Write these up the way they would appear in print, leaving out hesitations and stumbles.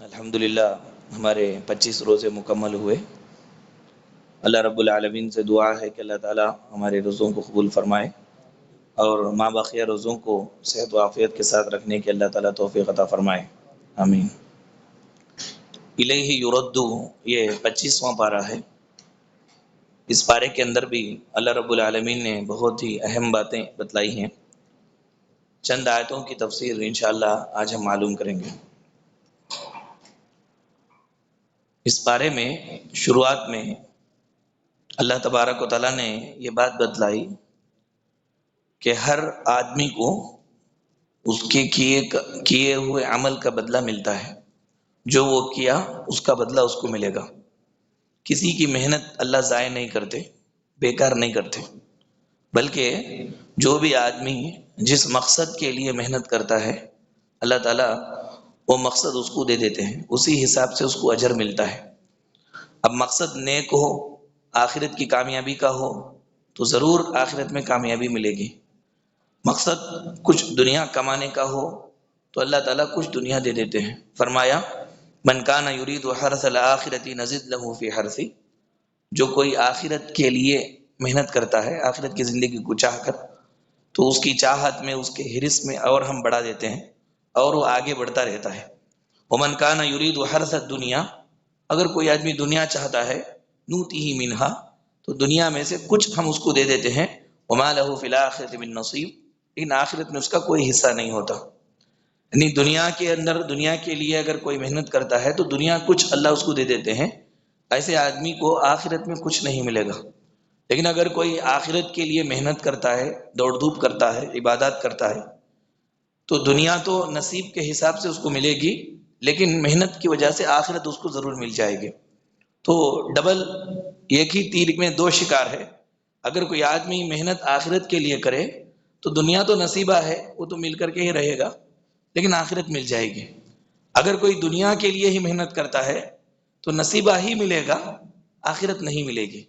الحمدللہ ہمارے 25 روزے مکمل ہوئے۔ اللہ رب العالمین سے دعا ہے کہ اللہ تعالی ہمارے روزوں کو قبول فرمائے اور ماں باقیہ روزوں کو صحت و عافیت کے ساتھ رکھنے کی اللہ تعالی توفیق عطا فرمائے، آمین۔ الیہ یرد، یہ 25واں پارہ ہے۔ اس پارے کے اندر بھی اللہ رب العالمین نے بہت ہی اہم باتیں بتلائی ہیں۔ چند آیتوں کی تفسیر انشاءاللہ آج ہم معلوم کریں گے۔ اس پارے میں شروعات میں اللہ تبارک و تعالیٰ نے یہ بات بتلائی کہ ہر آدمی کو اس کے کیے ہوئے عمل کا بدلہ ملتا ہے، جو وہ کیا اس کا بدلہ اس کو ملے گا۔ کسی کی محنت اللہ ضائع نہیں کرتے، بیکار نہیں کرتے، بلکہ جو بھی آدمی جس مقصد کے لیے محنت کرتا ہے اللہ تعالیٰ وہ مقصد اس کو دے دیتے ہیں، اسی حساب سے اس کو اجر ملتا ہے۔ اب مقصد نیک ہو، آخرت کی کامیابی کا ہو تو ضرور آخرت میں کامیابی ملے گی۔ مقصد کچھ دنیا کمانے کا ہو تو اللہ تعالیٰ کچھ دنیا دے دیتے ہیں۔ فرمایا من کان یرید حرث الآخرۃ نزد لہ فی حرثہ، جو کوئی آخرت کے لیے محنت کرتا ہے، آخرت کی زندگی کو چاہ کر، تو اس کی چاہت میں، اس کے حرص میں اور ہم بڑھا دیتے ہیں اور وہ آگے بڑھتا رہتا ہے۔ ومن کان یرید حرث الدنیا، اگر کوئی آدمی دنیا چاہتا ہے، نوتیہ منہا، تو دنیا میں سے کچھ ہم اس کو دے دیتے ہیں۔ وما لہ فی الآخرۃ من نصیب، لیکن آخرت میں اس کا کوئی حصہ نہیں ہوتا۔ یعنی دنیا کے اندر، دنیا کے لیے اگر کوئی محنت کرتا ہے تو دنیا کچھ اللہ اس کو دے دیتے ہیں، ایسے آدمی کو آخرت میں کچھ نہیں ملے گا۔ لیکن اگر کوئی آخرت کے لیے محنت کرتا ہے، دوڑ دھوپ کرتا ہے، عبادات کرتا ہے، تو دنیا تو نصیب کے حساب سے اس کو ملے گی، لیکن محنت کی وجہ سے آخرت اس کو ضرور مل جائے گی۔ تو ڈبل، ایک ہی تیر میں دو شکار ہے۔ اگر کوئی آدمی محنت آخرت کے لیے کرے تو دنیا تو نصیبہ ہے، وہ تو مل کر کے ہی رہے گا، لیکن آخرت مل جائے گی۔ اگر کوئی دنیا کے لیے ہی محنت کرتا ہے تو نصیبہ ہی ملے گا، آخرت نہیں ملے گی۔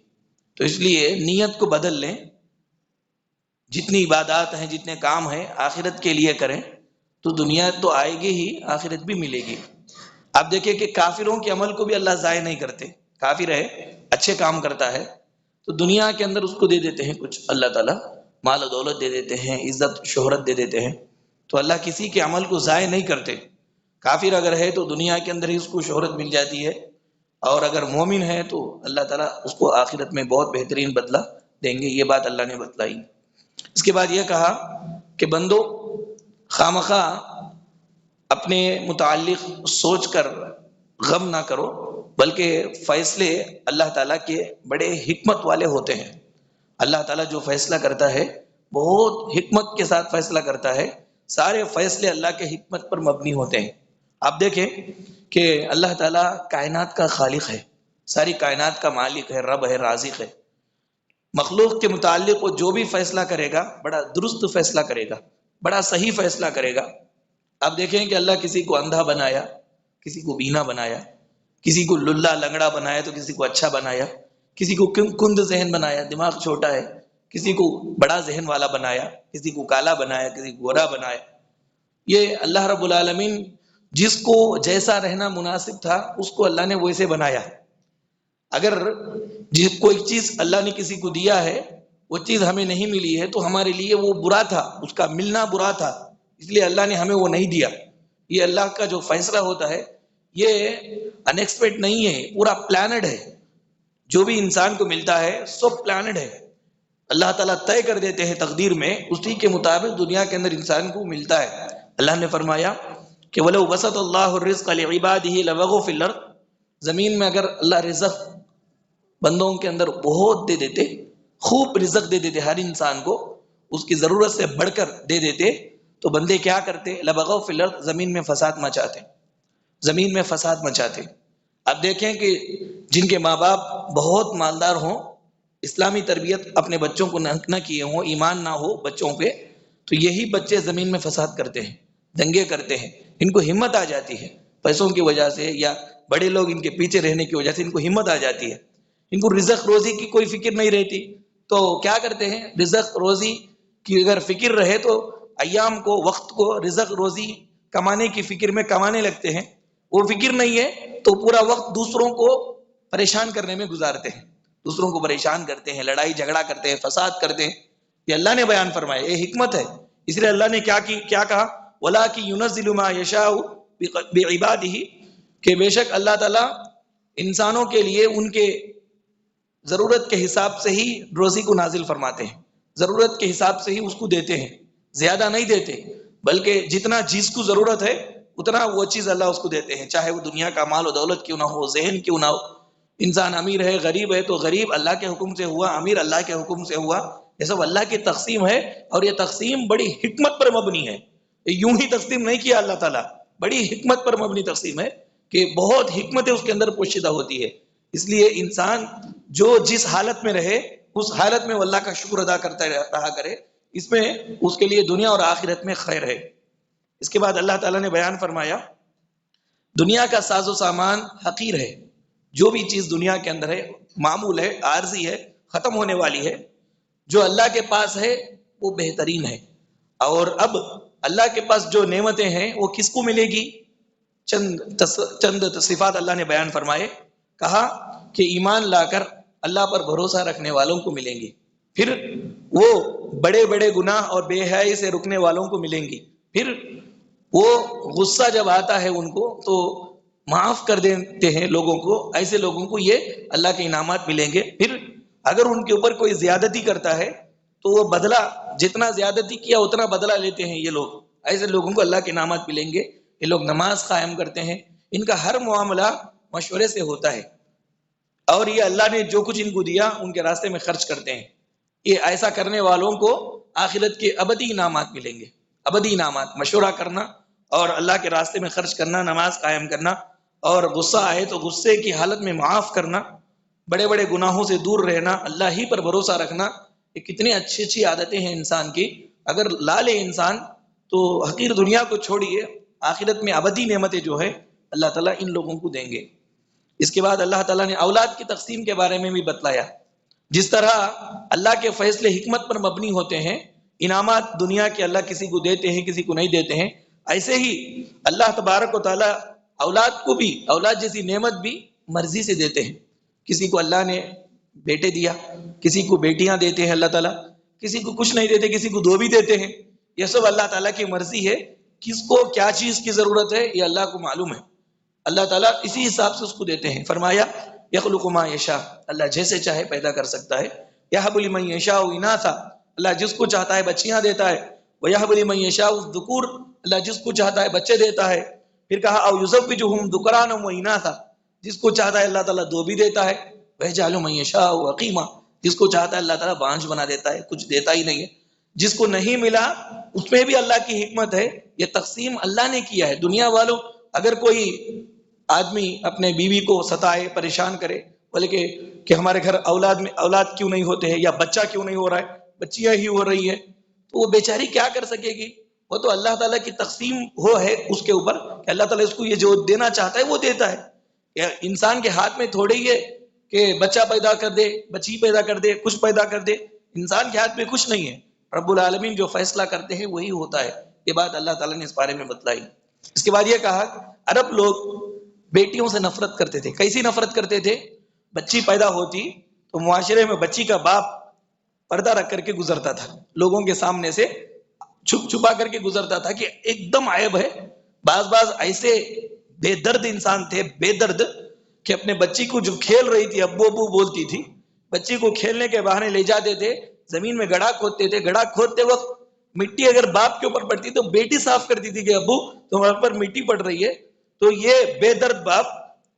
تو اس لیے نیت کو بدل لیں، جتنی عبادات ہیں، جتنے کام ہیں، آخرت کے لیے کریں تو دنیا تو آئے گی ہی، آخرت بھی ملے گی۔ آپ دیکھیں کہ کافروں کے عمل کو بھی اللہ ضائع نہیں کرتے۔ کافر ہے، اچھے کام کرتا ہے تو دنیا کے اندر اس کو دے دیتے ہیں کچھ، اللہ تعالیٰ مال و دولت دے دیتے ہیں، عزت شہرت دے دیتے ہیں، تو اللہ کسی کے عمل کو ضائع نہیں کرتے۔ کافر اگر ہے تو دنیا کے اندر ہی اس کو شہرت مل جاتی ہے، اور اگر مومن ہے تو اللہ تعالیٰ اس کو آخرت میں بہت بہترین بدلہ دیں گے۔ یہ بات اللہ نے بتلائی۔ اس کے بعد یہ کہا کہ بندو خامخواہ اپنے متعلق سوچ کر غم نہ کرو، بلکہ فیصلے اللہ تعالیٰ کے بڑے حکمت والے ہوتے ہیں۔ اللہ تعالیٰ جو فیصلہ کرتا ہے بہت حکمت کے ساتھ فیصلہ کرتا ہے، سارے فیصلے اللہ کے حکمت پر مبنی ہوتے ہیں۔ آپ دیکھیں کہ اللہ تعالیٰ کائنات کا خالق ہے، ساری کائنات کا مالک ہے، رب ہے، رازق ہے۔ مخلوق کے متعلق وہ جو بھی فیصلہ کرے گا بڑا درست فیصلہ کرے گا، بڑا صحیح فیصلہ کرے گا۔ آپ دیکھیں کہ اللہ کسی کو اندھا بنایا، کسی کو بینا بنایا، کسی کو للا لنگڑا بنایا تو کسی کو اچھا بنایا، کسی کو کند ذہن بنایا، دماغ چھوٹا ہے، کسی کو بڑا ذہن والا بنایا، کسی کو کالا بنایا، کسی کو گورا بنایا۔ یہ اللہ رب العالمین جس کو جیسا رہنا مناسب تھا اس کو اللہ نے ویسے بنایا۔ اگر کوئی چیز اللہ نے کسی کو دیا ہے، وہ چیز ہمیں نہیں ملی ہے تو ہمارے لیے وہ برا تھا، اس کا ملنا برا تھا، اس لیے اللہ نے ہمیں وہ نہیں دیا۔ یہ اللہ کا جو فیصلہ ہوتا ہے یہ ان ایکسپیکٹ نہیں ہے، پورا پلانڈ ہے۔ جو بھی انسان کو ملتا ہے سب پلانڈ ہے، اللہ تعالیٰ طے کر دیتے ہیں تقدیر میں، اسی کے مطابق دنیا کے اندر انسان کو ملتا ہے۔ اللہ نے فرمایا کہ وَلَوْ بَسَطَ اللَّهُ الرِّزْقَ لِعِبَادِهِ لَبَغَوْا فِي الْأَرْضِ، زمین میں اگر اللہ رزق بندوں کے اندر بہت دے دیتے، خوب رزق دے دیتے، ہر انسان کو اس کی ضرورت سے بڑھ کر دے دیتے، تو بندے کیا کرتے؟ لبغوا فی الارض، زمین میں فساد مچاتے، زمین میں فساد مچاتے۔ اب دیکھیں کہ جن کے ماں باپ بہت مالدار ہوں، اسلامی تربیت اپنے بچوں کو نہ کیے ہوں، ایمان نہ ہو بچوں پہ، تو یہی بچے زمین میں فساد کرتے ہیں، دنگے کرتے ہیں۔ ان کو ہمت آ جاتی ہے پیسوں کی وجہ سے، یا بڑے لوگ ان کے پیچھے رہنے کی وجہ سے ان کو ہمت آ جاتی ہے۔ ان کو رزق روزی کی کوئی فکر نہیں رہتی، تو کیا کرتے ہیں؟ رزق روزی کی اگر فکر رہے تو ایام کو، وقت کو رزق روزی کمانے کی فکر میں کمانے لگتے ہیں۔ وہ فکر نہیں ہے تو پورا وقت دوسروں کو پریشان کرنے میں گزارتے ہیں، دوسروں کو پریشان کرتے ہیں، لڑائی جھگڑا کرتے ہیں، فساد کرتے ہیں. یہ اللہ نے بیان فرمایا، یہ حکمت ہے. اس لیے اللہ نے کیا کہا، وَلَٰكِن يُنَزِّلُ مَا يَشَاءُ بِعِبَادِهِ، کہ بے شک اللہ تعالیٰ انسانوں کے لیے ان کے ضرورت کے حساب سے ہی روزی کو نازل فرماتے ہیں، ضرورت کے حساب سے ہی اس کو دیتے ہیں، زیادہ نہیں دیتے، بلکہ جتنا جس کو ضرورت ہے اتنا وہ چیز اللہ اس کو دیتے ہیں، چاہے وہ دنیا کا مال و دولت کیوں نہ ہو، ذہن کیوں نہ ہو. انسان امیر ہے، غریب ہے تو غریب اللہ کے حکم سے ہوا، امیر اللہ کے حکم سے ہوا. یہ سب اللہ کی تقسیم ہے، اور یہ تقسیم بڑی حکمت پر مبنی ہے. یوں ہی تقسیم نہیں کیا اللہ تعالیٰ، بڑی حکمت پر مبنی تقسیم ہے کہ بہت حکمتیں اس کے اندر پوشیدہ ہوتی ہے. اس لیے انسان جو جس حالت میں رہے اس حالت میں وہ اللہ کا شکر ادا کرتا رہا کرے، اس میں اس کے لیے دنیا اور آخرت میں خیر ہے. اس کے بعد اللہ تعالیٰ نے بیان فرمایا، دنیا کا ساز و سامان حقیر ہے، جو بھی چیز دنیا کے اندر ہے معمول ہے، عارضی ہے، ختم ہونے والی ہے. جو اللہ کے پاس ہے وہ بہترین ہے. اور اب اللہ کے پاس جو نعمتیں ہیں وہ کس کو ملے گی؟ چند صفات اللہ نے بیان فرمائے. کہا کہ ایمان لا کر اللہ پر بھروسہ رکھنے والوں کو ملیں گی، پھر وہ بڑے بڑے گناہ اور بے حیائی سے رکنے والوں کو ملیں گی، پھر وہ غصہ جب آتا ہے ان کو تو معاف کر دیتے ہیں لوگوں کو، ایسے لوگوں کو یہ اللہ کے انعامات ملیں گے. پھر اگر ان کے اوپر کوئی زیادتی کرتا ہے تو وہ بدلہ، جتنا زیادتی کیا اتنا بدلہ لیتے ہیں یہ لوگ، ایسے لوگوں کو اللہ کے انعامات ملیں گے. یہ لوگ نماز قائم کرتے ہیں، ان کا ہر معاملہ مشورے سے ہوتا ہے، اور یہ اللہ نے جو کچھ ان کو دیا ان کے راستے میں خرچ کرتے ہیں. یہ ایسا کرنے والوں کو آخرت کے ابدی انعامات ملیں گے. ابدی انعامات، مشورہ کرنا اور اللہ کے راستے میں خرچ کرنا، نماز قائم کرنا، اور غصہ آئے تو غصے کی حالت میں معاف کرنا، بڑے بڑے گناہوں سے دور رہنا، اللہ ہی پر بھروسہ رکھنا. یہ کتنی اچھی اچھی عادتیں ہیں انسان کی. اگر لا لے انسان تو حقیر دنیا کو چھوڑیے، آخرت میں ابدی نعمتیں جو ہے اللہ تعالیٰ ان لوگوں کو دیں گے. اس کے بعد اللہ تعالیٰ نے اولاد کی تقسیم کے بارے میں بھی بتلایا. جس طرح اللہ کے فیصلے حکمت پر مبنی ہوتے ہیں، انعامات دنیا کے اللہ کسی کو دیتے ہیں کسی کو نہیں دیتے ہیں، ایسے ہی اللہ تبارک و تعالیٰ اولاد کو بھی، اولاد جیسی نعمت بھی مرضی سے دیتے ہیں. کسی کو اللہ نے بیٹے دیا، کسی کو بیٹیاں دیتے ہیں اللہ تعالیٰ، کسی کو کچھ نہیں دیتے، کسی کو دو بھی دیتے ہیں. یہ سب اللہ تعالیٰ کی مرضی ہے، کس کو کیا چیز کی ضرورت ہے یہ اللہ کو معلوم ہے. اللہ تعالیٰ اسی حساب سے اس کو دیتے ہیں. فرمایا یخلق ما یشاء، اللہ جیسے چاہے پیدا کر سکتا ہے. یہب لمن یشاء اناثا، اللہ جس کو چاہتا ہے بچیاں دیتا ہے. ویہب لمن یشاء الذکور، اللہ جس کو چاہتا ہے بچے دیتا ہے. پھر کہا او یزوجہم ذکرانا و اناثا، جس کو چاہتا ہے اللہ تعالیٰ دو بھی دیتا ہے. ویجعل من یشاء عقیما، جس کو چاہتا ہے اللہ تعالیٰ بانجھ بنا دیتا ہے، کچھ دیتا ہی نہیں ہے. جس کو نہیں ملا اس میں بھی اللہ کی حکمت ہے، یہ تقسیم اللہ نے کیا ہے. دنیا والوں، اگر کوئی آدمی اپنے بیوی کو ستائے، پریشان کرے، بولے کہ ہمارے گھر اولاد کیوں نہیں ہوتے ہیں، یا بچہ کیوں نہیں ہو رہا ہے، بچیاں ہی ہو رہی ہے، تو وہ بیچاری کیا کر سکے گی؟ وہ تو اللہ تعالیٰ کی تقسیم ہو ہے اس کے اوپر کہ اللہ تعالیٰ اس کو یہ جو دینا چاہتا ہے وہ دیتا ہے. انسان کے ہاتھ میں تھوڑے ہی ہے کہ بچہ پیدا کر دے، بچی پیدا کر دے، کچھ پیدا کر دے. انسان کے ہاتھ میں کچھ نہیں ہے. رب العالمین جو فیصلہ کرتے ہیں وہی ہوتا ہے. یہ بات اللہ تعالیٰ نے اس بارے میں بتلائی. اس کے بعد یہ کہا عرب لوگ بیٹیوں سے نفرت کرتے تھے. کیسی نفرت کرتے تھے؟ بچی پیدا ہوتی تو معاشرے میں بچی کا باپ پردہ رکھ کر کے گزرتا تھا، لوگوں کے سامنے سے چھپ چھپا کر کے گزرتا تھا کہ ایک دم عیب ہے. بعض ایسے بے درد انسان تھے، بے درد، کہ اپنے بچی کو جو کھیل رہی تھی ابو ابو بولتی تھی، بچی کو کھیلنے کے بہانے لے جاتے تھے، زمین میں گڑھا کھودتے تھے. گڑھا کھودتے وقت مٹی اگر باپ کے اوپر پڑتی تو بیٹی صاف کرتی تھی کہ ابو تمہارے اوپر مٹی پڑ رہی ہے. تو یہ بے درد باپ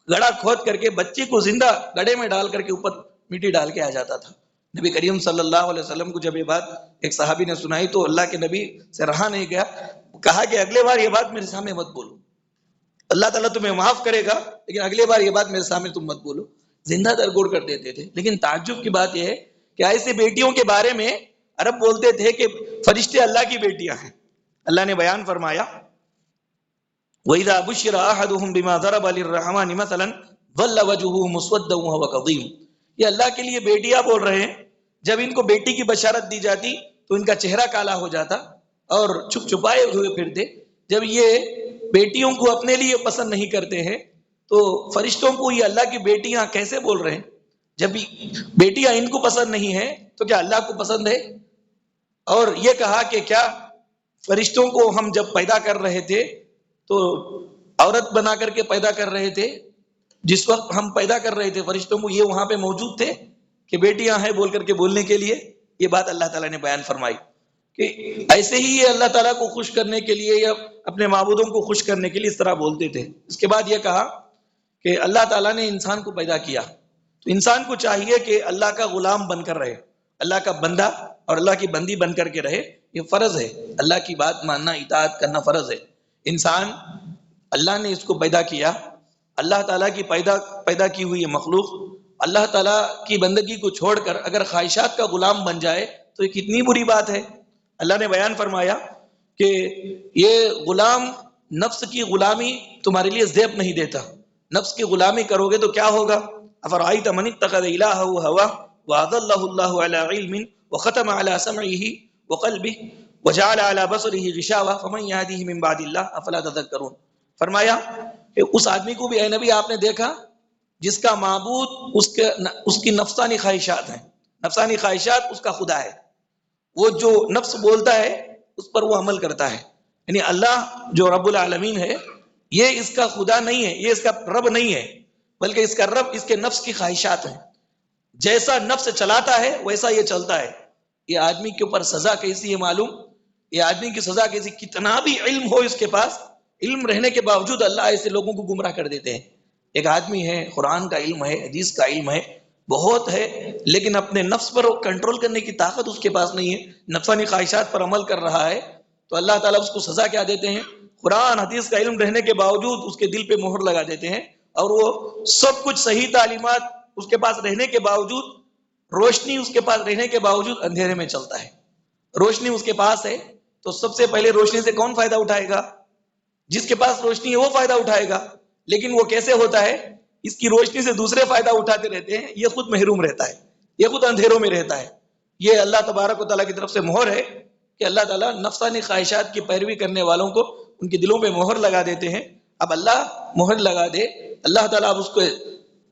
گڑھا کھود کر کے بچی کو زندہ گڑھے میں ڈال کر کے اوپر مٹی ڈال کے آ جاتا تھا. نبی کریم صلی اللہ علیہ وسلم کو جب یہ بات ایک صحابی نے سنائی تو اللہ کے نبی سے رہا نہیں گیا، کہا کہ اگلے بار یہ بات میرے سامنے مت بولو، اللہ تعالیٰ تمہیں معاف کرے گا لیکن اگلے بار یہ بات میرے سامنے تم مت بولو. زندہ درگور کر دیتے تھے. لیکن تعجب کی بات یہ ہے کہ ایسے بیٹیوں کے بارے میں عرب بولتے تھے کہ فرشتے اللہ کی بیٹیاں ہیں. اللہ نے بیان فرمایا وَإِذَا بُشِّرَ أَحَدُهُمْ بِمَا ضَرَبَ لِلرَّحْمَنِ مَثَلًا ظَلَّ وَجْهُهُ مُسْوَدًّا وَهُوَ كَظِيمٌ. یہ اللہ کے لیے بیٹیاں بول رہے ہیں. جب ان کو بیٹی کی بشارت دی جاتی تو ان کا چہرہ کالا ہو جاتا اور چھپ چھپائے ہوئے پھرتے. جب یہ بیٹیوں کو اپنے لیے پسند نہیں کرتے ہیں تو فرشتوں کو یہ اللہ کی بیٹیاں کیسے بول رہے ہیں؟ جب بیٹیاں ان کو پسند نہیں ہے تو کیا اللہ کو پسند ہے؟ اور یہ کہا کہ کیا فرشتوں کو ہم جب پیدا کر رہے تھے تو عورت بنا کر کے پیدا کر رہے تھے؟ جس وقت ہم پیدا کر رہے تھے فرشتوں کو، یہ وہاں پہ موجود تھے کہ بیٹیاں ہیں بول کر کے بولنے کے لیے؟ یہ بات اللہ تعالیٰ نے بیان فرمائی کہ ایسے ہی یہ اللہ تعالیٰ کو خوش کرنے کے لیے یا اپنے معبودوں کو خوش کرنے کے لیے اس طرح بولتے تھے۔ اس کے بعد یہ کہا کہ اللہ تعالیٰ نے انسان کو پیدا کیا تو انسان کو چاہیے کہ اللہ کا غلام بن کر رہے، اللہ کا بندہ اور اللہ کی بندی بن کر کے رہے، یہ فرض ہے، اللہ کی بات ماننا اطاعت کرنا فرض ہے۔ انسان اللہ نے اس کو پیدا کیا، اللہ تعالیٰ کی پیدا کی ہوئی مخلوق اللہ تعالیٰ کی بندگی کو چھوڑ کر اگر خواہشات کا غلام بن جائے تو یہ کتنی بری بات ہے۔ اللہ نے بیان فرمایا کہ یہ غلام نفس کی غلامی تمہارے لیے زیب نہیں دیتا، نفس کی غلامی کرو گے تو کیا ہوگا؟ افرأیت من اتخذ الہہ ہوا واضلہ اللہ علی علم وختم علی سمعہ وقلبہ وجعل علی بصرہ غشاوہ فمن یہدیہ من بعد اللہ افلا تذکرون۔ فرمایا کہ اس آدمی کو بھی اے نبی آپ نے دیکھا جس کا معبود اس کی نفسانی خواہشات ہیں، نفسانی خواہشات اس کا خدا ہے، وہ جو نفس بولتا ہے اس پر وہ عمل کرتا ہے، یعنی اللہ جو رب العالمین ہے یہ اس کا خدا نہیں ہے، یہ اس کا رب نہیں ہے، بلکہ اس کا رب اس کے نفس کی خواہشات ہیں، جیسا نفس چلاتا ہے ویسا یہ چلتا ہے۔ یہ آدمی کے اوپر سزا کیسی ہے معلوم؟ یہ آدمی کی سزا کیسی؟ کتنا بھی علم ہو اس کے پاس، علم رہنے کے باوجود اللہ ایسے لوگوں کو گمراہ کر دیتے ہیں۔ ایک آدمی ہے قرآن کا علم ہے، حدیث کا علم ہے، بہت ہے، لیکن اپنے نفس پر کنٹرول کرنے کی طاقت اس کے پاس نہیں ہے، نفسانی خواہشات پر عمل کر رہا ہے، تو اللہ تعالیٰ اس کو سزا کیا دیتے ہیں؟ قرآن حدیث کا علم رہنے کے باوجود اس کے دل پہ مہر لگا دیتے ہیں، اور وہ سب کچھ صحیح تعلیمات اس کے پاس رہنے کے باوجود، روشنی اس کے پاس رہنے کے باوجود اندھیرے میں چلتا ہے۔ روشنی اس کے پاس ہے تو سب سے پہلے روشنی سے کون فائدہ اٹھائے گا؟ جس کے پاس روشنی ہے وہ فائدہ اٹھائے گا، لیکن وہ کیسے ہوتا ہے؟ اس کی روشنی سے دوسرے فائدہ اٹھاتے رہتے ہیں، یہ خود محروم رہتا ہے، یہ خود اندھیروں میں رہتا ہے۔ یہ اللہ تبارک و تعالیٰ کی طرف سے مہر ہے کہ اللہ تعالیٰ نفسانی خواہشات کی پیروی کرنے والوں کو ان کے دلوں پہ مہر لگا دیتے ہیں۔ اب اللہ مہر لگا دے، اللہ تعالیٰ اب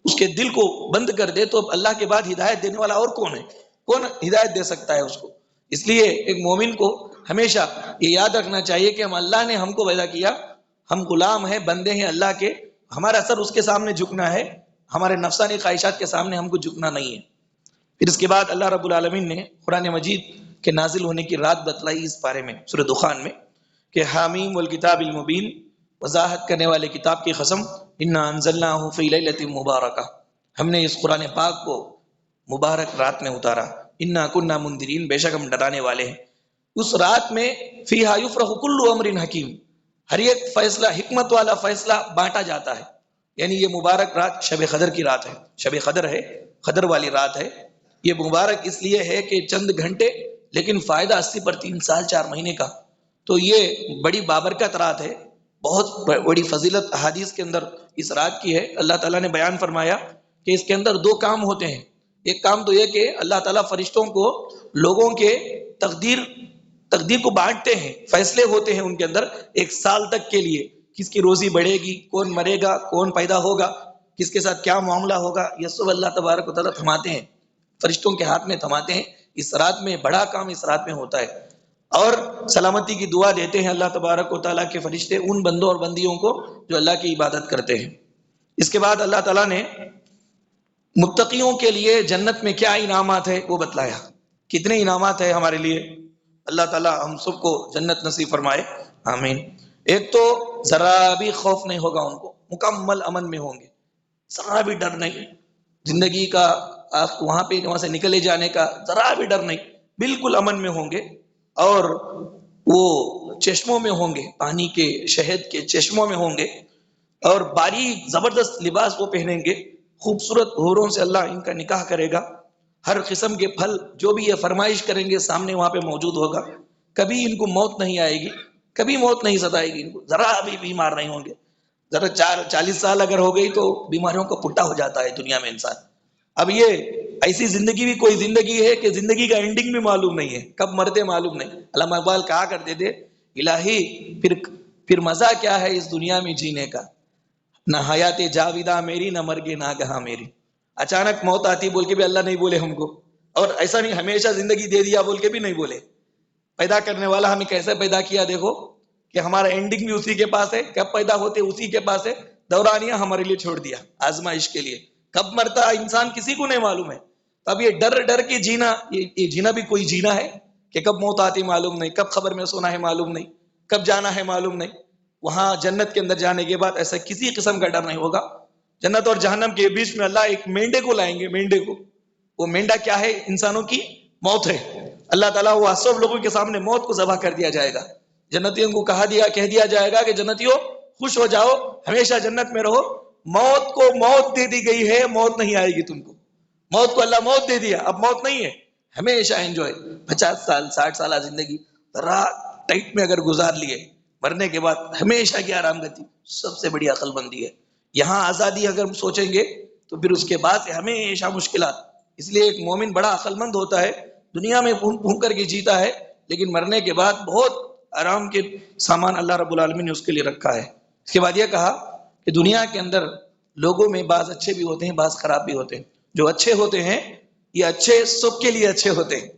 اس کے دل کو بند کر دے تو اب اللہ کے بعد ہدایت دینے والا اور کون ہے؟ کون ہدایت دے سکتا ہے اس کو؟ اس لیے ایک مومن کو ہمیشہ یہ یاد رکھنا چاہیے کہ اللہ نے ہم کو پیدا کیا، ہم غلام ہیں، بندے ہیں اللہ کے، ہمارا سر اس کے سامنے جھکنا ہے، ہمارے نفسانی خواہشات کے سامنے ہم کو جھکنا نہیں ہے۔ پھر اس کے بعد اللہ رب العالمین نے قرآن مجید کے نازل ہونے کی رات بتلائی اس پارے میں سورہ دخان میں کہ حامیم والکتاب المبین، وضاحت کرنے والے کتاب کی قسم، انا انزلناہ فی لیلۃ مبارکہ، ہم نے اس قرآن پاک کو مبارک رات میں اتارا، انا کنا منذرین، بے شک ہم ڈرانے والے ہیں۔ اس رات میں فیہا یفرق کل امر حکیم، ہر ایک فیصلہ، حکمت والا فیصلہ بانٹا جاتا ہے، یعنی یہ مبارک رات شب قدر کی رات ہے، شب قدر ہے، قدر والی رات ہے۔ یہ مبارک اس لیے ہے کہ چند گھنٹے لیکن فائدہ 80 پر 3 سال 4 مہینے کا، تو یہ بڑی بابرکت رات ہے، بہت بڑی فضیلت احادیث کے اندر اس رات کی ہے۔ اللہ تعالیٰ نے بیان فرمایا کہ اس کے اندر 2 کام ہوتے ہیں۔ ایک کام تو یہ کہ اللہ تعالیٰ فرشتوں کو لوگوں کے تقدیر کو بانٹتے ہیں، فیصلے ہوتے ہیں ان کے اندر 1 سال تک کے لیے، کس کی روزی بڑھے گی، کون مرے گا، کون پیدا ہوگا، کس کے ساتھ کیا معاملہ ہوگا، یہ سب اللہ تبارک و تعالیٰ تھماتے ہیں، فرشتوں کے ہاتھ میں تھماتے ہیں۔ اس رات میں بڑا کام اس رات میں ہوتا ہے، اور سلامتی کی دعا دیتے ہیں اللہ تبارک و تعالیٰ کے فرشتے ان بندوں اور بندیوں کو جو اللہ کی عبادت کرتے ہیں۔ اس کے بعد اللہ تعالیٰ نے متقیوں کے لیے جنت میں کیا انعامات ہے وہ بتلایا، کتنے انعامات ہیں ہمارے لیے۔ اللہ تعالیٰ ہم سب کو جنت نصیب فرمائے، آمین۔ ایک تو ذرا بھی خوف نہیں ہوگا ان کو، مکمل امن میں ہوں گے، ذرا بھی ڈر نہیں، زندگی کا وہاں سے نکلے جانے کا ذرا بھی ڈر نہیں، بالکل امن میں ہوں گے، اور وہ چشموں میں ہوں گے، پانی کے شہد کے چشموں میں ہوں گے، اور باریک زبردست لباس وہ پہنیں گے، خوبصورت حوروں سے اللہ ان کا نکاح کرے گا، ہر قسم کے پھل جو بھی یہ فرمائش کریں گے سامنے وہاں پہ موجود ہوگا، کبھی ان کو موت نہیں آئے گی، کبھی موت نہیں ستائے گی ان کو، ذرا بھی بیمار نہیں ہوں گے۔ ذرا 40 سال اگر ہو گئی تو بیماریوں کا پٹا ہو جاتا ہے دنیا میں انسان۔ اب یہ ایسی زندگی بھی کوئی زندگی ہے کہ زندگی کا اینڈنگ بھی معلوم نہیں ہے، کب مرتے معلوم نہیں۔ علامہ اقبال کہا کرتے تھے، الہی پھر پھر مزہ کیا ہے اس دنیا میں جینے کا؟ نہ حیات جاویدہ میری، نہ مرگے ناگہاں میری. اچانک موت آتی بول کے بھی اللہ نہیں بولے ہم کو، اور ایسا نہیں ہمیشہ زندگی دے دیا بول کے بھی نہیں بولے. پیدا کرنے والا ہمیں کیسے پیدا کیا دیکھو کہ ہمارا اینڈنگ بھی اسی کے پاس ہے، کب پیدا ہوتے اسی کے پاس ہے، دورانیہ ہمارے لیے چھوڑ دیا آزمائش کے لیے. کب مرتا انسان کسی کو نہیں معلوم ہے. اب یہ ڈر ڈر کے جینا، یہ جینا بھی کوئی جینا ہے کہ کب موت آتی معلوم نہیں، کب خبر میں سونا ہے معلوم نہیں، کب جانا ہے معلوم نہیں. وہاں جنت کے اندر جانے کے بعد ایسا کسی قسم کا ڈر نہیں ہوگا. جنت اور جہنم کے بیچ میں اللہ ایک مینڈے کو لائیں گے. مینڈے کو، وہ مینڈا کیا ہے؟ انسانوں کی موت ہے. اللہ تعالیٰ وہ سب لوگوں کے سامنے موت کو ذبح کر دیا جائے گا. جنتیوں کو کہہ دیا جائے گا کہ جنتیوں خوش ہو جاؤ، ہمیشہ جنت میں رہو. موت کو موت دے دی گئی ہے، موت نہیں آئے گی تم کو. موت کو اللہ موت دے دیا، اب موت نہیں ہے. ہمیشہ انجوائے. 50 سال 60 سالہ زندگی رات ٹائٹ میں اگر گزار لیے، مرنے کے بعد ہمیشہ کی آرام گتی، سب سے بڑی عقل مندی ہے. یہاں آزادی اگر سوچیں گے تو پھر اس کے بعد سے ہمیشہ مشکلات. اس لیے ایک مومن بڑا عقل مند ہوتا ہے، دنیا میں پھونک پھونک کر کے جیتا ہے، لیکن مرنے کے بعد بہت آرام کے سامان اللہ رب العالمین نے اس کے لیے رکھا ہے. اس کے بعد یہ کہا کہ دنیا کے اندر لوگوں میں بعض اچھے بھی ہوتے ہیں، بعض خراب بھی ہوتے ہیں. جو اچھے ہوتے ہیں یہ اچھے سب کے لیے اچھے ہوتے ہیں.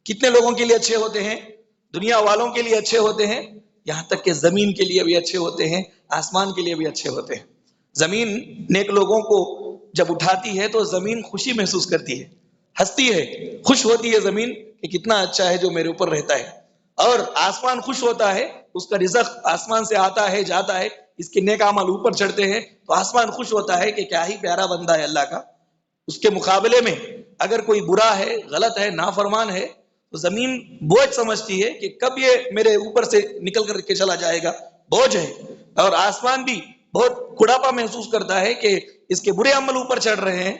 کتنے لوگوں کے لیے اچھے ہوتے ہیں؟ دنیا والوں کے لیے اچھے ہوتے ہیں، یہاں تک کہ زمین کے لیے بھی اچھے ہوتے ہیں، آسمان کے لیے بھی اچھے ہوتے ہیں. زمین نیک لوگوں کو جب اٹھاتی ہے تو زمین خوشی محسوس کرتی ہے، ہنستی ہے، خوش ہوتی ہے زمین کہ کتنا اچھا ہے جو میرے اوپر رہتا ہے. اور آسمان خوش ہوتا ہے، اس کا رزق آسمان سے آتا ہے جاتا ہے، اس کے نیک اعمال اوپر چڑھتے ہیں تو آسمان خوش ہوتا ہے کہ کیا ہی پیارا بندہ ہے اللہ کا. اس کے مقابلے میں اگر کوئی برا ہے، غلط ہے، نافرمان ہے تو زمین بوجھ سمجھتی ہے کہ کب یہ میرے اوپر سے نکل کر کے چلا جائے گا، بوجھ ہے. اور آسمان بھی بہت کڑاپا محسوس کرتا ہے کہ اس کے برے عمل اوپر چڑھ رہے ہیں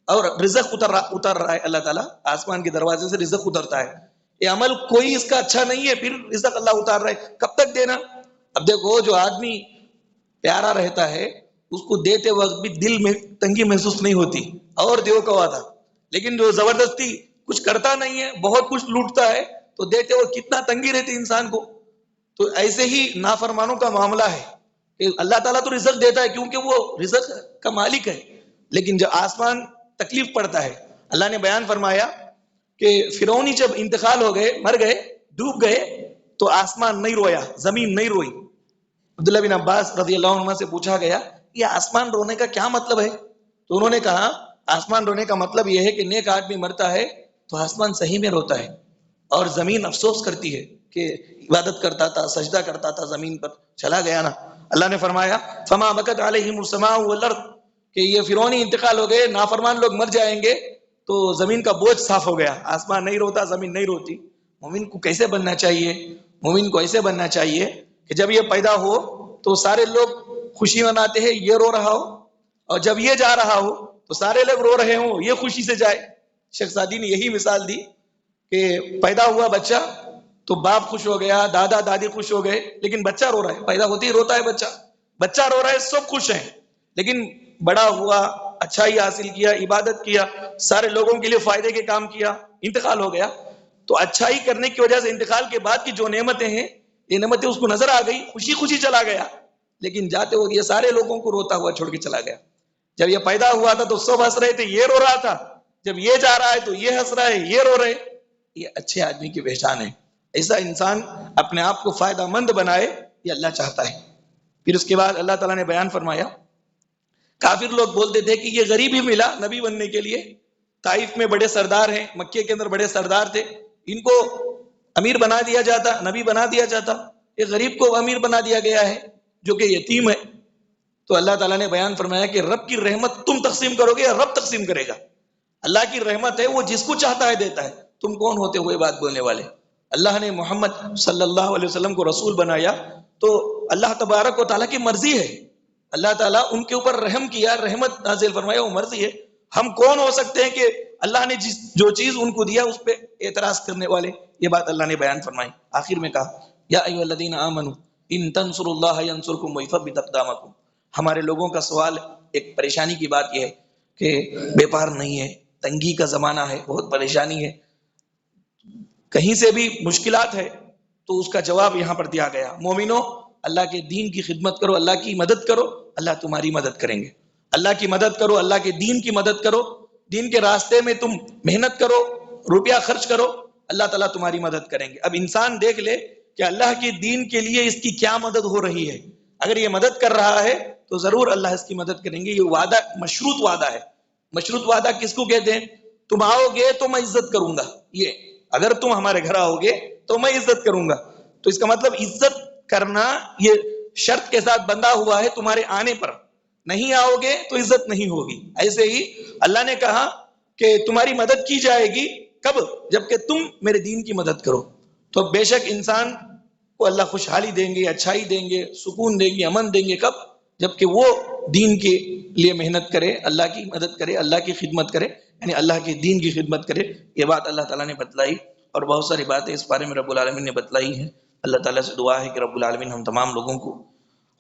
اور رزق اتر رہا ہے. اللہ تعالیٰ آسمان کے دروازے سے رزق اترتا ہے. یہ عمل کوئی اس کا اچھا نہیں ہے، پھر رزق اللہ اتار رہا ہے، کب تک دینا؟ اب دیکھو جو آدمی پیارا رہتا ہے اس کو دیتے وقت بھی دل میں تنگی محسوس نہیں ہوتی، اور دیو کا وعدہ. لیکن جو زبردستی کچھ کرتا نہیں ہے، بہت کچھ لوٹتا ہے تو دیتے وقت کتنا تنگی رہتی انسان کو. تو ایسے ہی نافرمانوں کا معاملہ ہے کہ اللہ تعالیٰ تو رزق دیتا ہے کیونکہ وہ رزق کا مالک ہے، لیکن جب آسمان تکلیف پڑتا ہے. اللہ نے بیان فرمایا کہ فرعونی جب انتقال ہو گئے، مر گئے، ڈوب گئے تو آسمان نہیں رویا، زمین نہیں روئی. عبداللہ بن عباس رضی اللہ عنہ سے پوچھا گیا یہ آسمان رونے کا کیا مطلب ہے؟ تو انہوں نے کہا آسمان رونے کا مطلب یہ ہے کہ نیک آدمی مرتا ہے تو آسمان صحیح میں روتا ہے، اور زمین افسوس کرتی ہے کہ عبادت کرتا تھا، سجدہ کرتا تھا، زمین پر چلا گیا نا. اللہ نے فرمایا فما بکت علیہم السماء والارض، کہ یہ فرعونی انتقال ہو گئے، نافرمان لوگ مر جائیں گے تو زمین کا بوجھ صاف ہو گیا. آسمان نہیں روتا، زمین نہیں روتی. مومن کو کیسے بننا چاہیے؟ مومن کو ایسے بننا چاہیے کہ جب یہ پیدا ہو تو سارے لوگ خوشی مناتے ہیں، یہ رو رہا ہو، اور جب یہ جا رہا ہو تو سارے لوگ رو رہے ہوں، یہ خوشی سے جائے. شیخ سعدی نے یہی مثال دی کہ پیدا ہوا بچہ تو باپ خوش ہو گیا، دادا دادی خوش ہو گئے، لیکن بچہ رو رہا ہے. پیدا ہوتے ہی روتا ہے بچہ رو رہا ہے، سب خوش ہیں. لیکن بڑا ہوا، اچھائی حاصل کیا، عبادت کیا، سارے لوگوں کے لیے فائدے کے کام کیا، انتقال ہو گیا تو اچھائی کرنے کی وجہ سے انتقال کے بعد کی جو نعمتیں ہیں، یہ نعمتیں اس کو نظر آ گئی، خوشی خوشی چلا گیا. لیکن جاتے وقت یہ سارے لوگوں کو روتا ہوا چھوڑ کے چلا گیا. جب یہ پیدا ہوا تھا تو سب ہنس رہے تھے، یہ رو رہا تھا. جب یہ جا رہا ہے تو یہ ہنس رہا ہے، یہ رو رہے. یہ اچھے آدمی کی پہچان ہے. ایسا انسان اپنے آپ کو فائدہ مند بنائے، یہ اللہ چاہتا ہے. پھر اس کے بعد اللہ تعالیٰ نے بیان فرمایا کافر لوگ بولتے تھے کہ یہ غریب ہی ملا نبی بننے کے لیے. طائف میں بڑے سردار ہیں، مکے کے اندر بڑے سردار تھے، ان کو امیر بنا دیا جاتا، نبی بنا دیا جاتا. یہ غریب کو امیر بنا دیا گیا ہے جو کہ یتیم ہے. تو اللہ تعالیٰ نے بیان فرمایا کہ رب کی رحمت تم تقسیم کرو گے یا رب تقسیم کرے گا؟ اللہ کی رحمت ہے، وہ جس کو چاہتا ہے دیتا ہے. تم کون ہوتے ہوئے بات بولنے والے؟ اللہ نے محمد صلی اللہ علیہ وسلم کو رسول بنایا تو اللہ تبارک و تعالیٰ کی مرضی ہے. اللہ تعالیٰ ان کے اوپر رحم کیا، رحمت نازل فرمایا، وہ مرضی ہے. ہم کون ہو سکتے ہیں کہ اللہ نے جو چیز ان کو دیا اس پہ اعتراض کرنے والے؟ یہ بات اللہ نے بیان فرمائی. آخر میں کہا یا ایھا الذین آمنوا ان تنصروا اللہ ینصرکم ویثبت اقدامکم. ہمارے لوگوں کا سوال، ایک پریشانی کی بات یہ ہے کہ بیپار نہیں ہے، تنگی کا زمانہ ہے، بہت پریشانی ہے، کہیں سے بھی مشکلات ہے. تو اس کا جواب یہاں پر دیا گیا مومنوں اللہ کے دین کی خدمت کرو، اللہ کی مدد کرو، اللہ تمہاری مدد کریں گے۔ اللہ کی مدد کرو، اللہ کے دین کی مدد کرو، دین کے راستے میں تم محنت کرو، روپیہ خرچ کرو، اللہ تعالیٰ تمہاری مدد کریں گے۔ اب انسان دیکھ لے کہ اللہ کے دین کے لیے اس کی کیا مدد ہو رہی ہے۔ اگر یہ مدد کر رہا ہے تو ضرور اللہ اس کی مدد کریں گے۔ یہ وعدہ مشروط وعدہ ہے۔ مشروط وعدہ کس کو کہتے ہیں؟ تم آؤ گے تو میں عزت کروں گا، یہ اگر تم ہمارے گھر آؤ گے تو میں عزت کروں گا، تو اس کا مطلب عزت کرنا یہ شرط کے ساتھ بندھا ہوا ہے تمہارے آنے پر، نہیں آؤ گے تو عزت نہیں ہوگی۔ ایسے ہی اللہ نے کہا کہ تمہاری مدد کی جائے گی، کب؟ جبکہ تم میرے دین کی مدد کرو۔ تو بے شک انسان کو اللہ خوشحالی دیں گے، اچھائی دیں گے، سکون دیں گے، امن دیں گے، کب؟ جبکہ وہ دین کے لیے محنت کرے، اللہ کی مدد کرے، اللہ کی خدمت کرے، یعنی اللہ کے دین کی خدمت کرے۔ یہ بات اللہ تعالیٰ نے بتلائی، اور بہت ساری باتیں اس بارے میں رب العالمین نے بتلائی ہیں۔ اللہ تعالیٰ سے دعا ہے کہ رب العالمین ہم تمام لوگوں کو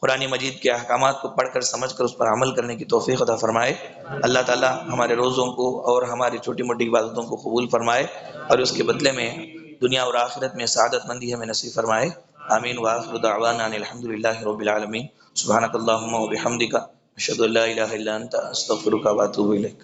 قرآن مجید کے احکامات کو پڑھ کر سمجھ کر اس پر عمل کرنے کی توفیق عطا فرمائے۔ اللہ تعالیٰ ہمارے روزوں کو اور ہماری چھوٹی موٹی عبادتوں کو قبول فرمائے، اور اس کے بدلے میں دنیا اور آخرت میں سعادت مندی ہمیں نصیب فرمائے۔ آمین وآخر دعوانا ان الحمد للہ رب العالمین۔ سبحانک اللہم وبحمدک، اشہد ان لا الہ الا انت، استغفرک واتوب الیک۔